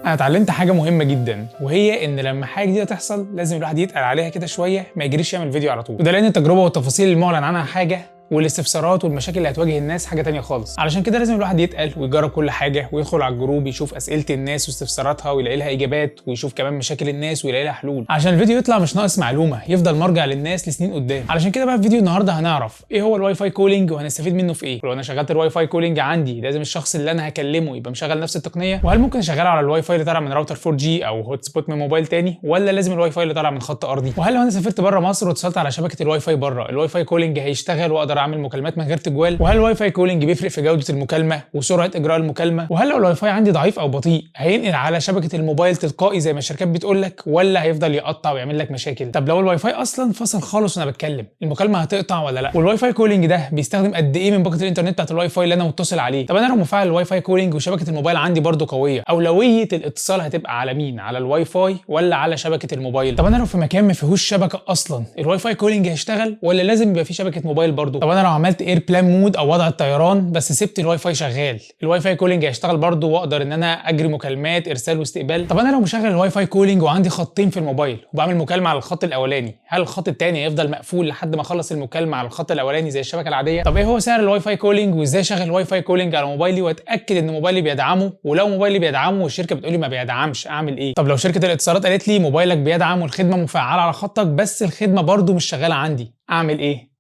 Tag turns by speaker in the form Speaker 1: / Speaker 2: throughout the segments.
Speaker 1: انا اتعلمت حاجه مهمه جدا، وهي ان لما حاجه جديده تحصل لازم الواحد يتقل عليها كده شويه، ما يجريش يعمل فيديو على طول. وده لان التجربه والتفاصيل المعلن عنها حاجه، والاستفسارات والمشاكل اللي هتواجه الناس حاجه تانية خالص. علشان كده لازم الواحد يتقل ويجرب كل حاجه، ويدخل على الجروب يشوف اسئله الناس واستفساراتها ويلاقي لها اجابات، ويشوف كمان مشاكل الناس ويلاقي لها حلول، عشان الفيديو يطلع مش ناقص معلومه، يفضل مرجع للناس لسنين قدام. علشان كده بقى في فيديو النهارده هنعرف ايه هو الواي فاي كولينج وهنستفيد منه في ايه، ولو انا شغلت الواي فاي كولينج عندي لازم الشخص اللي انا هكلمه يبقى مشغل نفس التقنيه، وهل ممكن اشغله على الواي فاي اللي طالع من راوتر 4G او هوت سبوت من موبايل تاني، ولا لازم الواي فاي اللي طالع من خط ارضي، وهل لو انا سافرت بره مصر واتصلت على شبكه الواي فاي بره الواي فاي كولينج هيشتغل واقدر اعمل مكالمات من غير تجوال، وهل الواي فاي كولينج بيفرق في جوده المكالمه وسرعه اجراء المكالمه، وهل لو الواي فاي عندي ضعيف او بطيء هينقل على شبكه الموبايل تلقائي زي ما الشركات بتقول لك، ولا هيفضل يقطع ويعمل لك مشاكل. طب لو الواي فاي اصلا فصل خالص وانا بتكلم المكالمه هتقطع ولا لا، والواي فاي كولينج ده بيستخدم قد ايه من باقه الانترنت بتاعت الواي فاي اللي انا متصل عليه. طب انا لو مفعل الواي فاي كولينج وشبكه الموبايل عندي برده قويه، اولويه الاتصال هتبقى على مين، على الواي فاي ولا على شبكه الموبايل؟ طب انا لو في مكان ما فيهوش شبكه اصلا الواي فاي كولينج هيشتغل ولا لازم يبقى فيه شبكه موبايل برده؟ طب انا لو عملت اير بلان مود او وضع الطيران بس سبت الواي فاي شغال، الواي فاي كولينج هيشتغل برده واقدر ان انا اجري مكالمات ارسال واستقبال؟ طب انا لو مشغل الواي فاي كولينج وعندي خطين في الموبايل وبعمل مكالمه على الخط الاولاني، هل الخط الثاني هيفضل مقفول لحد ما اخلص المكالمه على الخط الاولاني زي الشبكه العاديه؟ طب ايه هو سعر الواي فاي كولينج، وازاي اشغل الواي فاي كولينج على موبايلي واتاكد ان موبايلي بيدعمه، ولو موبايلي بيدعمه والشركه بتقول لي ما بيدعمش اعمل ايه؟ طب لو شركه الاتصالات قالت لي موبايلك بيدعم والخدمه مفعله على خطك بس الخدمه برده مش شغاله عندي اعمل ايه؟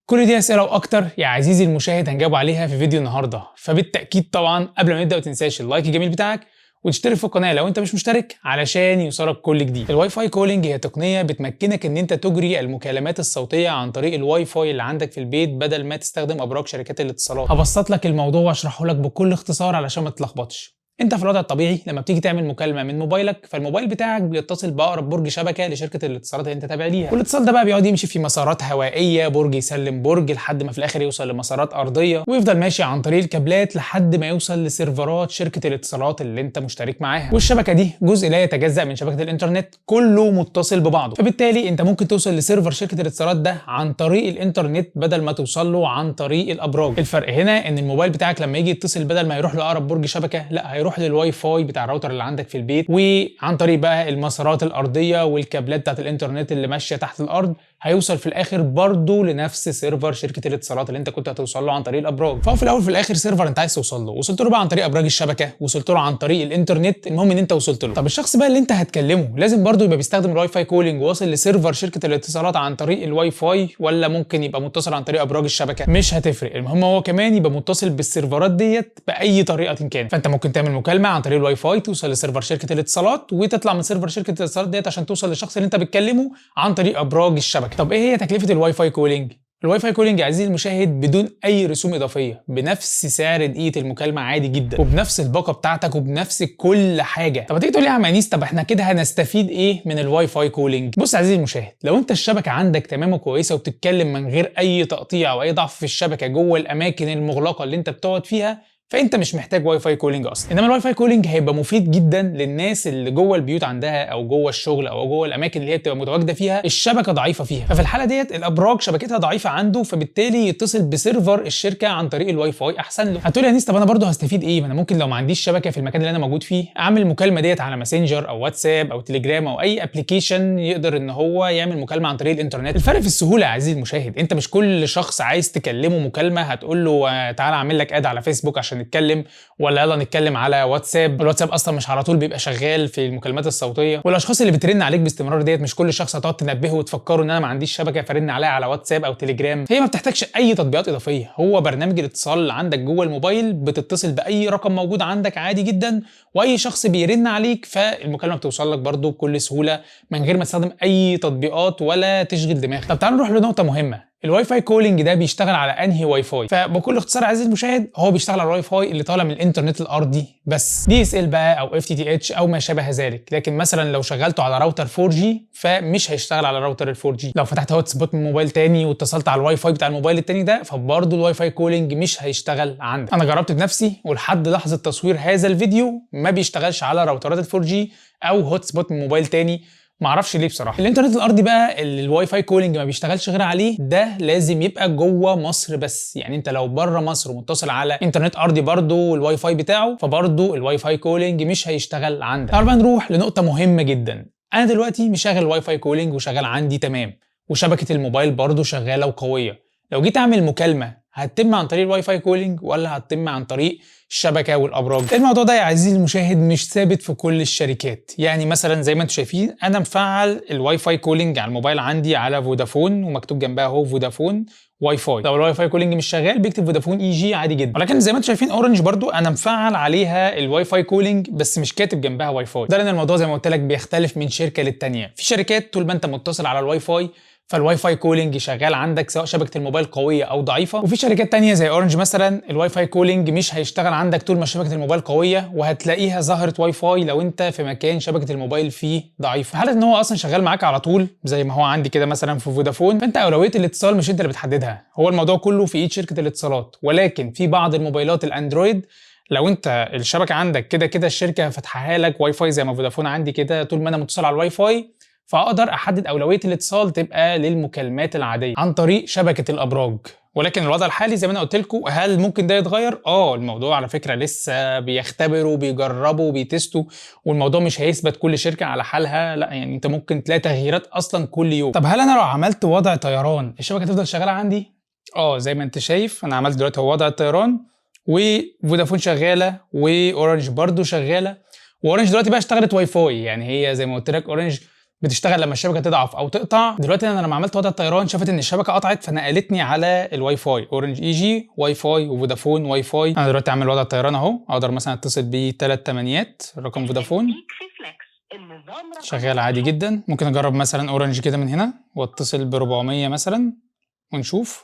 Speaker 1: كل دي اسئله واكتر يا عزيزي المشاهد هنجاوب عليها في فيديو النهارده. فبالتاكيد طبعا قبل ما نبدا ما تنساش اللايك الجميل بتاعك وتشترك في القناه لو انت مش مشترك علشان يوصلك كل جديد. الواي فاي كولينج هي تقنيه بتمكنك ان انت تجري المكالمات الصوتيه عن طريق الواي فاي اللي عندك في البيت بدل ما تستخدم ابراج شركات الاتصالات. هبسط لك الموضوع واشرحه لك بكل اختصار علشان ما تتلخبطش. انت في الوضع الطبيعي لما بتيجي تعمل مكالمه من موبايلك، فالموبايل بتاعك بيتصل باقرب برج شبكه لشركه الاتصالات اللي انت تابع ليها، والاتصال ده بقى بيقعد يمشي في مسارات هوائيه، برج يسلم برج لحد ما في الاخر يوصل لمسارات ارضيه، ويفضل ماشي عن طريق الكابلات لحد ما يوصل لسيرفرات شركه الاتصالات اللي انت مشترك معاها. والشبكه دي جزء لا يتجزأ من شبكه الانترنت، كله متصل ببعضه، فبالتالي انت ممكن توصل لسيرفر شركه الاتصالات ده عن طريق الانترنت بدل ما توصل له عن طريق الابراج. الفرق هنا ان الموبايل بتاعك لما يجي يتصل بدل ما يروح لاقرب برج شبكه، لا هيروح للواي فاي بتاع الراوتر اللي عندك في البيت، وعن طريق بقى المسارات الارضيه والكابلات بتاعت الانترنت اللي ماشيه تحت الارض هيوصل في الاخر برضه لنفس سيرفر شركه الاتصالات اللي انت كنت هتوصل له عن طريق الابراج. فهو في الاول في الاخر سيرفر انت عايز توصل له، وصلت له بقى عن طريق ابراج الشبكه، وصلت له عن طريق الانترنت، المهم ان انت وصلت له. طب الشخص بقى اللي انت هتكلمه لازم برضه يبقى بيستخدم الواي فاي كولينج وواصل لسيرفر شركه الاتصالات عن طريق الواي فاي، ولا ممكن يبقى متصل عن طريق ابراج الشبكه؟ مش هتفرق، المهم هو كمان يبقى متصل بالسيرفرات ديت باي طريقه كان. فانت ممكن تعمل مكالمه عن طريق الواي فاي توصل لسيرفر شركه الاتصالات، وتطلع من سيرفر شركه الاتصالات ديت عشان توصل للشخص اللي انت بتكلمه عن طريق ابراج الشبكه. طب ايه هي تكلفه الواي فاي كولينج؟ الواي فاي كولينج عزيزي المشاهد بدون اي رسوم اضافيه، بنفس سعر دقيقه المكالمه عادي جدا، وبنفس الباقه بتاعتك وبنفس كل حاجه. طب هتيجي تقول لي يا عم انيس طب احنا كده هنستفيد ايه من الواي فاي كولينج؟ بص عزيزي المشاهد، لو انت الشبكه عندك تمام وكويسه وبتتكلم من غير اي تقطيع او اي ضعف في الشبكه جوه الاماكن المغلقه اللي انت بتقعد فيها، فانت مش محتاج واي فاي كولينج اصلا. انما الواي فاي كولينج هيبقى مفيد جدا للناس اللي جوه البيوت عندها او جوه الشغل او جوه الاماكن اللي هي بتبقى متواجده فيها الشبكه ضعيفه فيها، ففي الحاله ديت الابراج شبكتها ضعيفه عنده، فبالتالي يتصل بسيرفر الشركه عن طريق الواي فاي احسن له. هتقول يا نيس طب انا برضه هستفيد ايه؟ ما انا ممكن لو ما عنديش شبكه في المكان اللي انا موجود فيه اعمل المكالمه ديت على ماسنجر او واتساب او تليجرام او اي ابلكيشن يقدر ان هو يعمل مكالمه عن طريق الانترنت. الفرق في السهوله يا عزيزي المشاهد، انت مش كل شخص عايز تكلمه مكالمه هتقول له تعالى اعمل لك اد على فيسبوك عشان نتكلم، ولا يلا نتكلم على واتساب. الواتساب اصلا مش على طول بيبقى شغال في المكالمات الصوتيه، والاشخاص اللي بترن عليك باستمرار ديت مش كل شخص هتقعد تنبهه وتفكره ان انا ما عنديش شبكه فرن عليها على واتساب او تليجرام. هي ما بتحتاجش اي تطبيقات اضافيه، هو برنامج الاتصال اللي عندك جوه الموبايل بتتصل باي رقم موجود عندك عادي جدا، واي شخص بيرن عليك فالمكالمه بتوصل لك برده بكل سهوله من غير ما تستخدم اي تطبيقات ولا تشغل دماغك. طب تعالوا نروح لنقطه مهمه، الواي فاي كولينج ده بيشتغل على انهي واي فاي؟ فبكل اختصار عزيزي المشاهد هو بيشتغل على الواي فاي اللي طالع من الانترنت الارضي بس، دي اس ال بقى او اف تي تي اتش او ما شابه ذلك. لكن مثلا لو شغلته على راوتر 4G فمش هيشتغل على راوتر ال 4G. لو فتحت هوت سبوت من موبايل تاني واتصلت على الواي فاي بتاع الموبايل التاني ده فبرضه الواي فاي كولينج مش هيشتغل عندك. انا جربت بنفسي ولحد لحظه تصوير هذا الفيديو ما بيشتغلش على راوترات ال 4G او هوت سبوت من موبايل تاني، معرفش ليه بصراحه. الانترنت الارضي بقى اللي الواي فاي كولينج ما بيشتغلش غير عليه، ده لازم يبقى جوه مصر بس. يعني انت لو بره مصر ومتصل على انترنت ارضي برضه والواي فاي بتاعه، فبرضه الواي فاي كولينج مش هيشتغل عندك. تعالوا بقى نروح لنقطه مهمه جدا. انا دلوقتي مشغل الواي فاي كولينج وشغال عندي تمام، وشبكه الموبايل برضه شغاله وقويه. لو جيت اعمل مكالمه هتتم عن طريق الواي فاي كولينج ولا هتتم عن طريق الشبكه والابراج؟ الموضوع ده يا عزيزي المشاهد مش ثابت في كل الشركات. يعني مثلا زي ما انتم شايفين انا مفعل الواي فاي كولينج على الموبايل عندي على فودافون، ومكتوب جنبها اهو فودافون واي فاي. لو الواي فاي كولينج مش شغال بيكتب فودافون اي جي عادي جدا. ولكن زي ما انتم شايفين اورنج برضو انا مفعل عليها الواي فاي كولينج بس مش كاتب جنبها واي فاي. ده لان الموضوع زي ما قلت لك بيختلف من شركه للتانيه. في شركات طول ما انت متصل على الواي فاي فالواي فاي كولينج شغال عندك سواء شبكه الموبايل قويه او ضعيفه. وفي شركات تانية زي اورنج مثلا الواي فاي كولينج مش هيشتغل عندك طول ما شبكه الموبايل قويه، وهتلاقيها ظهرت واي فاي لو انت في مكان شبكه الموبايل فيه ضعيفه. في حاله ان هو اصلا شغال معاك على طول زي ما هو عندي كده مثلا في فودافون، فانت اولويه الاتصال مش انت اللي بتحددها، هو الموضوع كله في ايد شركه الاتصالات. ولكن في بعض الموبايلات الاندرويد لو انت الشبكه عندك كده كده الشركه فاتحاها لك واي فاي زي ما فودافون عندي كده، طول ما انا متصل على الواي فاي فاقدر احدد اولويه الاتصال تبقى للمكالمات العاديه عن طريق شبكه الابراج. ولكن الوضع الحالي زي ما انا قلت لكم، هل ممكن ده يتغير؟ الموضوع على فكره لسه بيختبروا وبيجربوا وبيتستوا، والموضوع مش هيثبت كل شركه على حالها، لا يعني انت ممكن تلاقي تغييرات اصلا كل يوم. طب هل انا لو عملت وضع طيران الشبكه تفضل شغاله عندي؟ زي ما انت شايف انا عملت دلوقتي هو وضع الطيران، وفودافون شغاله واورنج برضو شغاله. واورنج دلوقتي بقى اشتغلت واي فاي، يعني هي زي ما قلت لك اورنج بتشتغل لما الشبكه تضعف او تقطع. دلوقتي انا لما عملت وضع الطيران شافت ان الشبكه قطعت فنقلتني على الواي فاي اورنج اي جي واي فاي وفودافون واي فاي. انا دلوقتي عامل وضع الطيران اهو، اقدر مثلا اتصل ب 3 تمانيات رقم فودافون شغال عادي جدا. ممكن اجرب مثلا اورنج كده من هنا واتصل ب 400 مثلا ونشوف.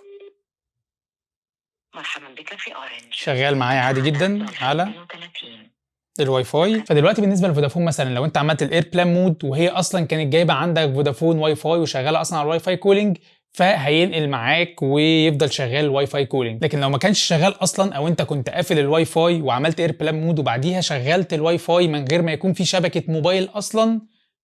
Speaker 2: مرحبا بك في اورنج،
Speaker 1: شغال معايا عادي جدا على الواي فاي. فدلوقتي بالنسبه لفودافون مثلا لو انت عملت الاير بلان مود وهي اصلا كانت جايبه عندك فودافون واي فاي وشغاله اصلا على الواي فاي كولينج، فهينقل معاك ويفضل شغال الواي فاي كولينج. لكن لو ما كانش شغال اصلا او انت كنت قافل الواي فاي وعملت اير بلان مود وبعديها شغلت الواي فاي من غير ما يكون في شبكه موبايل اصلا،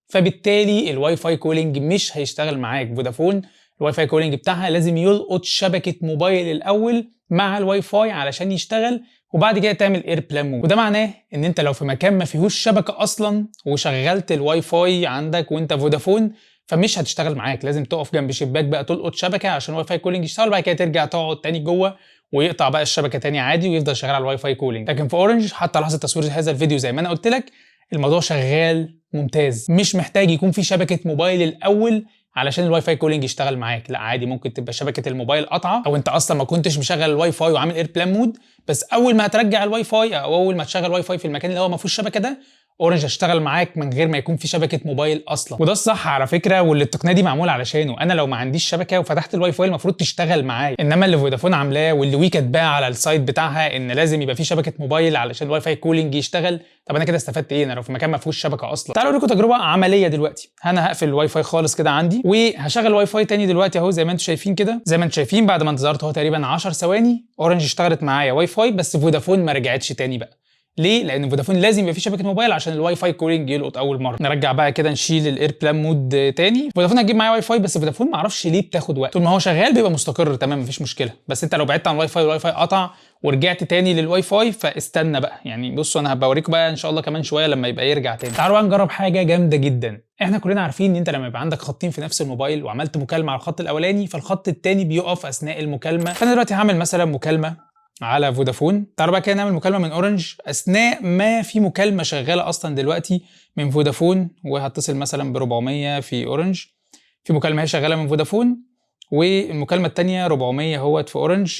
Speaker 1: فبالتالي الواي فاي كولينج مش هيشتغل معاك. فودافون الواي فاي كولينج بتاعها لازم يلقط شبكه موبايل الاول مع الواي فاي علشان يشتغل، وبعد كده تعمل اير بلان مود. وده معناه ان انت لو في مكان ما فيهوش شبكه اصلا وشغلت الواي فاي عندك وانت فودافون فمش هتشتغل معاك، لازم تقف جنب شباك بقى تلقط شبكه عشان الواي فاي كولينج يشتغل، وبعد كده ترجع تقعد تاني جوه ويقطع بقى الشبكه تاني عادي ويفضل شغال على الواي فاي كولينج. لكن في اورنج حتى لحظه تصوير هذا الفيديو زي ما انا قلت لك الموضوع شغال ممتاز، مش محتاج يكون في شبكه موبايل الاول علشان الواي فاي كولينج يشتغل معاك. لا عادي ممكن تبقى شبكه الموبايل قطعه او انت اصلا ما كنتش مشغل الواي فاي وعامل اير بلان مود، بس اول ما هترجع الواي فاي او اول ما تشغل واي فاي في المكان اللي هو ما فيهوش شبكه ده، اورنج هتشتغل معاك من غير ما يكون في شبكه موبايل اصلا. وده الصح على فكره، واللي التقنيه دي معموله علشانه. انا لو ما عنديش شبكه وفتحت الواي فاي المفروض تشتغل معايا، انما اللي فودافون عاملاه واللي وي كاتباه على السايت بتاعها ان لازم يبقى في شبكه موبايل علشان الواي فاي كولينج يشتغل، طب انا كده استفدت ايه؟ انا لو في مكان ما فيهوش شبكه اصلا. تعالوا اوريكم تجربه عمليه دلوقتي. انا هقفل الواي فاي خالص كده عندي وهشغل واي فاي تاني دلوقتي اهو زي ما انتم شايفين كده. زي ما انتم شايفين بعد ما انتظرت اهو تقريبا 10 ثواني اورنج اشتغلت معايا واي فاي، بس فودافون ما رجعتش تاني بقى. ليه؟ لان فودافون لازم يبقى في شبكه موبايل عشان الواي فاي كولينج يلقط اول مره. نرجع بقى كده نشيل الاير بلان مود تاني. فودافون هتجيب معايا واي فاي، بس فودافون ما اعرفش ليه بتاخد وقت. طول ما هو شغال بيبقى مستقر تمام مفيش مشكله، بس انت لو بعدت عن الواي فاي والواي فاي قطع ورجعت تاني للواي فاي فاستنى بقى. يعني بصوا انا هبقى اوريكم بقى ان شاء الله كمان شويه لما يبقى يرجع تاني. تعالوا بقى نجرب حاجه جامده جدا. احنا كلنا عارفين ان انت لما يبقى عندك خطين في نفس الموبايل وعملت مكالمه على الخط الاولاني فالخط التاني بيقف اثناء المكالمه. فانا دلوقتي هعمل مثلا مكالمه على فودافون. تعالوا بقى كده نعمل مكالمه من اورنج اثناء ما في مكالمه شغاله اصلا دلوقتي من فودافون، وهتصل مثلا ب 400 في اورنج. في مكالمه هي شغاله من فودافون والمكالمه الثانيه 400 اهوت في اورنج،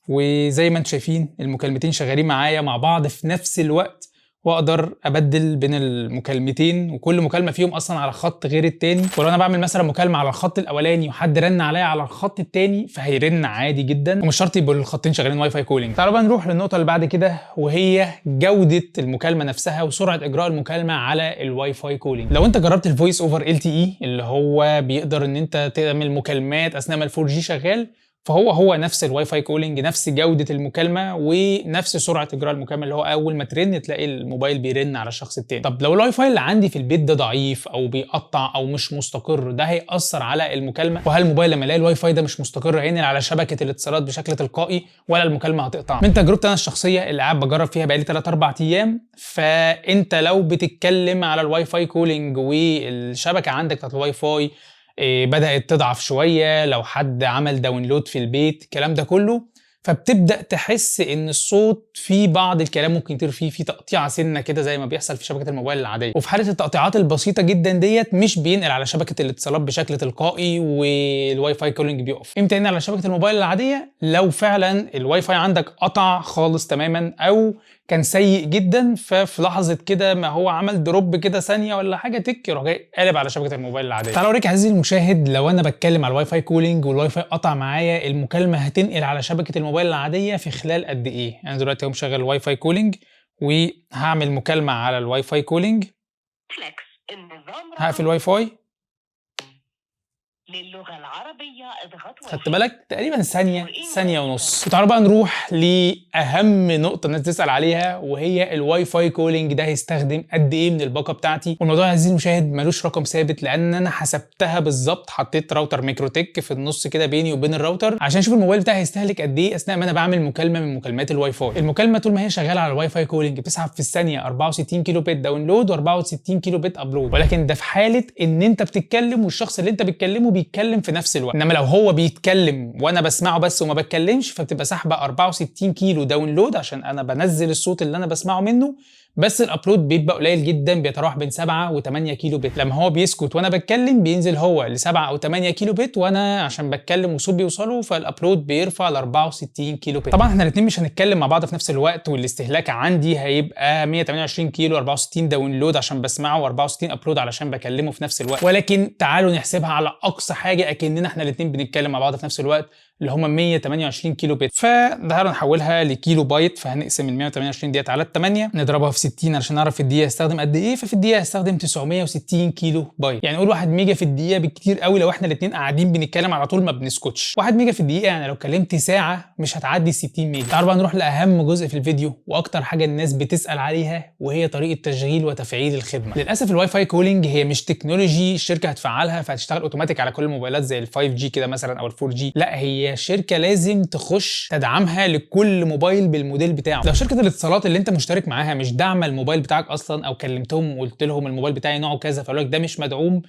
Speaker 1: وزي ما انتم شايفين المكالمتين شغالين معايا مع بعض في نفس الوقت، واقدر ابدل بين المكالمتين وكل مكالمه فيهم اصلا على خط غير التاني. ولو انا بعمل مثلا مكالمه على الخط الاولاني وحد رن عليا على الخط التاني فهيرن عادي جدا، ومش شرط يبقوا الخطين شغالين واي فاي كولينج. تعالوا بقى نروح للنقطه اللي بعد كده وهي جوده المكالمه نفسها وسرعه اجراء المكالمه على الواي فاي كولينج. لو انت جربت الفويس اوفر ال تي اي اللي هو بيقدر ان انت تعمل مكالمات اثناء ما ال 4 جي شغال، فهو نفس الواي فاي كولينج، نفس جودة المكالمة ونفس سرعة إجراء المكالمة، اللي هو أول ما ترن تلاقي الموبايل بيرن على الشخص التاني. طب لو الواي فاي اللي عندي في البيت ده ضعيف أو بيقطع أو مش مستقر، ده هيأثر على المكالمة؟ وهل الموبايل لما يلاقي الواي فاي ده مش مستقر هينقل على شبكة الاتصالات بشكل تلقائي ولا المكالمة هتقطع؟ من تجربتي أنا الشخصية اللي قاعد بجرب فيها بقالي 3 4 أيام، فأنت لو بتتكلم على الواي فاي كولينج والشبكة عندك بتاعت الواي فاي بدأت تضعف شوية، لو حد عمل داونلود في البيت، الكلام ده كله، فبتبدأ تحس إن الصوت في بعض الكلام ممكن يطير فيه، في تقطيعة سنة كده زي ما بيحصل في شبكة الموبايل العادية. وفي حالة التقطيعات البسيطة جدا ديت مش بينقل على شبكة الاتصالات بشكل تلقائي والواي فاي كولينج بيقف. امتى ينقل على شبكة الموبايل العادية؟ لو فعلا الواي فاي عندك قطع خالص تماما أو كان سيء جدا، ففي لحظه كده ما هو عمل دروب كده ثانيه ولا حاجه تك يروح جاي قالب على شبكه الموبايل العاديه. تعال اوريك يا عزيزي المشاهد، لو انا بتكلم على الواي فاي كولينج والواي فاي قطع معايا، المكالمه هتنقل على شبكه الموبايل العاديه في خلال قد ايه. انا دلوقتي اهو مشغل الواي فاي كولينج وهعمل مكالمه على الواي فاي كولينج، هقفل الواي فاي.
Speaker 2: للغة العربية اضغط
Speaker 1: خدت بالك تقريبا ثانية ونص. وتعالوا بقى نروح لأهم نقطة الناس تسأل عليها، وهي الواي فاي كولينج ده هيستخدم قد إيه من الباقة بتاعتي. والموضوع يا عزيزي المشاهد ملوش رقم ثابت، لأن أنا حسبتها بالظبط، حطيت راوتر ميكروتك في النص كده بيني وبين الراوتر عشان أشوف الموبايل بتاعي هيستهلك قد إيه أثناء ما أنا بعمل مكالمة من مكالمات الواي فاي. المكالمة طول ما هي شغالة على الواي فاي كولينج بتسحب في الثانية 64 كيلو بت داونلود و64 كيلو بت أبلود، ولكن ده في حالة إن أنت بتتكلم والشخص اللي أنت بتكلمه بيتكلم في نفس الوقت. انما لو هو بيتكلم وانا بسمعه بس وما بتكلمش، فبتبقى سحبه 64 كيلو داونلود عشان انا بنزل الصوت اللي انا بسمعه منه، بس الابلود بيبقى قليل جدا، بيتراوح بين 7 و8 كيلو بت. لما هو بيسكت وانا بتكلم بينزل هو ل 7 او 8 كيلو بت، وانا عشان بتكلم والصوت بيوصله فالابلود بيرفع ل 64 كيلو بت. طبعا احنا الاثنين مش هنتكلم مع بعض في نفس الوقت، والاستهلاك عندي هيبقى 128 كيلو، 64 داونلود عشان بسمعه و64 ابلود علشان بكلمه في نفس الوقت. ولكن تعالوا نحسبها على اقصى حاجه اكننا احنا الاثنين بنتكلم مع بعض في نفس الوقت، اللي هم 128 كيلو بت. فتعالوا نحولها لكيلو بايت، فهنقسم ال 128 ديت على 8 نضربها في 60 علشان نعرف في الدقيقه هستخدم قد ايه. ففي الدقيقه هستخدم 960 كيلو بايت، يعني نقول 1 ميجا في الدقيقه بالكتير قوي لو احنا الاثنين قاعدين بنتكلم على طول ما بنسكتش. 1 ميجا في الدقيقه يعني لو كلمت ساعه مش هتعدي 60 ميجا. تعالوا بقى نروح لاهم جزء في الفيديو واكتر حاجه الناس بتسال عليها، وهي طريقه تشغيل وتفعيل الخدمه. للاسف الواي فاي كولينج هي مش تكنولوجي الشركه هتفعلها فهتشتغل اوتوماتيك على كل الموبايلات زي ال 5 جي كده مثلا او ال 4 جي، لا هي شركه لازم تخش تدعمها لكل موبايل بالموديل بتاعه. لو شركه الاتصالات اللي انت مشترك معاها مش داعمه الموبايل بتاعك اصلا، او كلمتهم وقلت لهم الموبايل بتاعي نوعه كذا فقالوا لك ده مش مدعوم،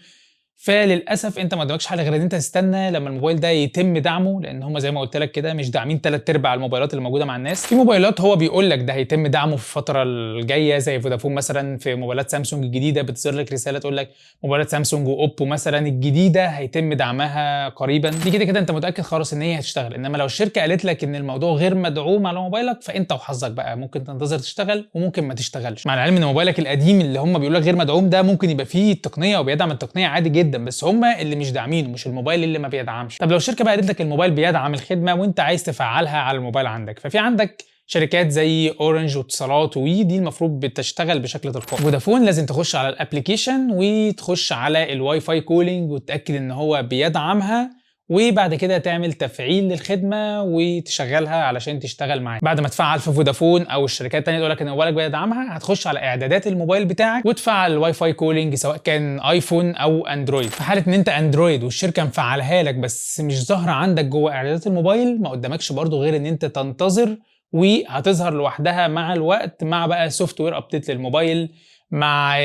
Speaker 1: فللاسف انت ما قدامكش حل غير ان انت تستنى لما الموبايل ده يتم دعمه، لان هم زي ما قلت لك كده مش داعمين 3/4 الموبايلات اللي موجوده مع الناس. في موبايلات هو بيقول لك ده هيتم دعمه في الفتره الجايه زي فودافون مثلا، في موبايلات سامسونج الجديده بتظهر لك رساله تقول لك موبايلات سامسونج واوبو مثلا الجديده هيتم دعمها قريبا. دي كده كده انت متاكد خلاص ان هي هتشتغل. انما لو الشركه قالت لك ان الموضوع غير مدعوم على موبايلك فانت وحظك بقى، ممكن تنتظر تشتغل وممكن ما تشتغلش، مع العلم ان موبايلك القديم اللي هم بيقولوا لك غير مدعوم ده ممكن يبقى فيه التقنيه وبيدعم التقنيه عادي جدا، بس هم اللي مش داعمينه مش الموبايل اللي ما بيدعمش. طب لو الشركه بقى قالت لك الموبايل بيدعم الخدمه وانت عايز تفعلها على الموبايل عندك، ففي عندك شركات زي اورنج واتصالات ودي المفروض بتشتغل بشكل تلقائي. فودافون لازم تخش على الابلكيشن وتخش على الواي فاي كولينج وتتاكد ان هو بيدعمها، وبعد كده تعمل تفعيل للخدمه وتشغلها علشان تشتغل معاك. بعد ما تفعل في فودافون او الشركات الثانيه تقول لك ان موبايلك بيدعمها، هتخش على اعدادات الموبايل بتاعك وتفعل الواي فاي كولينج سواء كان ايفون او اندرويد. في حاله ان انت اندرويد والشركه مفعلها لك بس مش ظاهره عندك جوه اعدادات الموبايل، ما قدامكش برضو غير ان انت تنتظر، وهتظهر لوحدها مع الوقت مع بقى سوفت وير ابديت للموبايل مع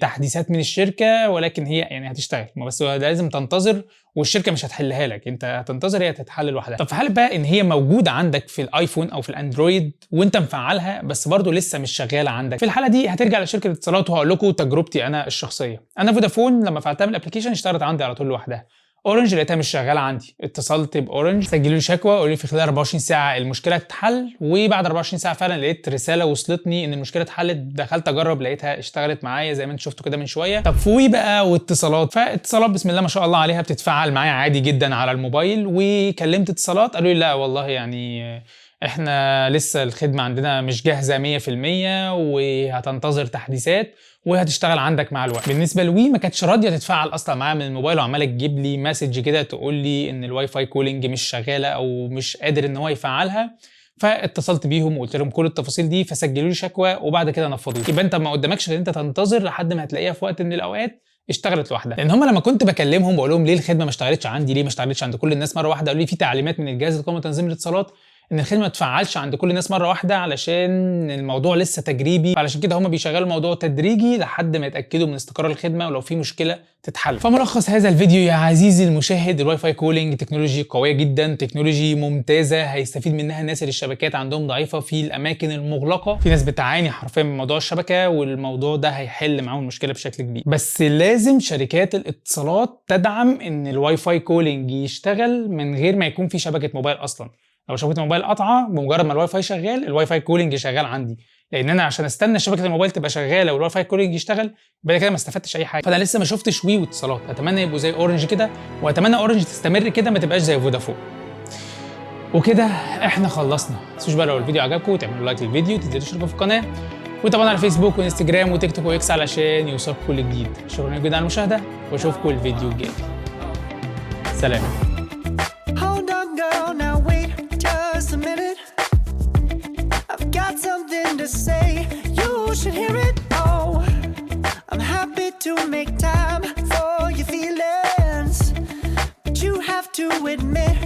Speaker 1: تحديثات من الشركه، ولكن هي يعني هتشتغل، بس لازم تنتظر والشركه مش هتحلها لك، انت هتنتظر هي تتحل لوحدها. طب في حاله بقى ان هي موجوده عندك في الايفون او في الاندرويد وانت مفعلها بس برضه لسه مش شغاله عندك، في الحاله دي هترجع لشركه الاتصالات. وهقول لكم تجربتي انا الشخصيه. انا فودافون لما فعلتها من الابلكيشن اشتغلت عندي على طول لوحدها. اورنج لقيتها مش شغاله عندي، اتصلت باورنج سجلوا لي شكوى قالوا لي في خلال 24 ساعه المشكله تتحل، وبعد 24 ساعه فعلا لقيت رساله وصلتني ان المشكله اتحلت. دخلت اجرب لقيتها اشتغلت معايا زي ما انتم شفتوا كده من شويه. طب في بقى واتصالات، فاتصالات بسم الله ما شاء الله عليها بتتفعل معايا عادي جدا على الموبايل، وكلمت اتصالات قالوا لي لا والله يعني احنا لسه الخدمه عندنا مش جاهزه 100% وهتنتظر تحديثات، وهتشتغل عندك مع الوقت. بالنسبه لوي ما كانتش راضيه تتفاعل اصلا معايا من الموبايل، وعماله تجيب لي مسج كده تقول لي ان الواي فاي كولينج مش شغاله او مش قادر ان هو يفعلها. فاتصلت بيهم وقلت لهم كل التفاصيل دي، فسجلوا لي شكوى وبعد كده نفضوه. يبقى انت ما قدامكش غير انت تنتظر لحد ما هتلاقيها في وقت من الاوقات اشتغلت لوحدها. لان هم لما كنت بكلمهم بقول لهم ليه الخدمه ما اشتغلتش عندي، ليه ما اشتغلتش عند كل الناس مره واحده، قالوا لي في تعليمات من الجهاز القومي لتنظيم الاتصالات ان الخدمه ما تفعلش عند كل الناس مره واحده علشان الموضوع لسه تجريبي، علشان كده هم بيشغلوا الموضوع تدريجي لحد ما يتاكدوا من استقرار الخدمه ولو في مشكله تتحل. فملخص هذا الفيديو يا عزيزي المشاهد، الواي فاي كولينج تكنولوجي قويه جدا، تكنولوجي ممتازه هيستفيد منها الناس اللي الشبكات عندهم ضعيفه في الاماكن المغلقه. في ناس بتعاني حرفيا من موضوع الشبكه، والموضوع ده هيحل معاهم المشكله بشكل كبير. بس لازم شركات الاتصالات تدعم ان الواي فاي كولينج يشتغل من غير ما يكون في شبكه موبايل اصلا. لو شبكه الموبايل قطعه بمجرد ما الواي فاي شغال، الواي فاي كولينج شغال عندي، لان انا عشان استنى شبكه الموبايل تبقى شغاله والواي فاي كولينج يشتغل يبقى كده ما استفدتش اي حاجه. فانا لسه ما شفتش وي واتصالات، اتمنى يبقوا زي اورنج كده، واتمنى اورنج تستمر كده ما تبقاش زي فودافون. وكده احنا خلصنا. ما تنسوش بقى لو الفيديو عجبكم تعملوا لايك للفيديو، تنزلوا تشتركوا في القناه، وطبعا على فيسبوك وانستجرام وتيك توك واكس علشان يوصلكم كل جديد. شكرا جدا على المشاهده واشوفكم الفيديو الجاي. سلام.
Speaker 3: Got something to say, you should hear it. Oh, I'm happy to make time for your feelings, but you have to admit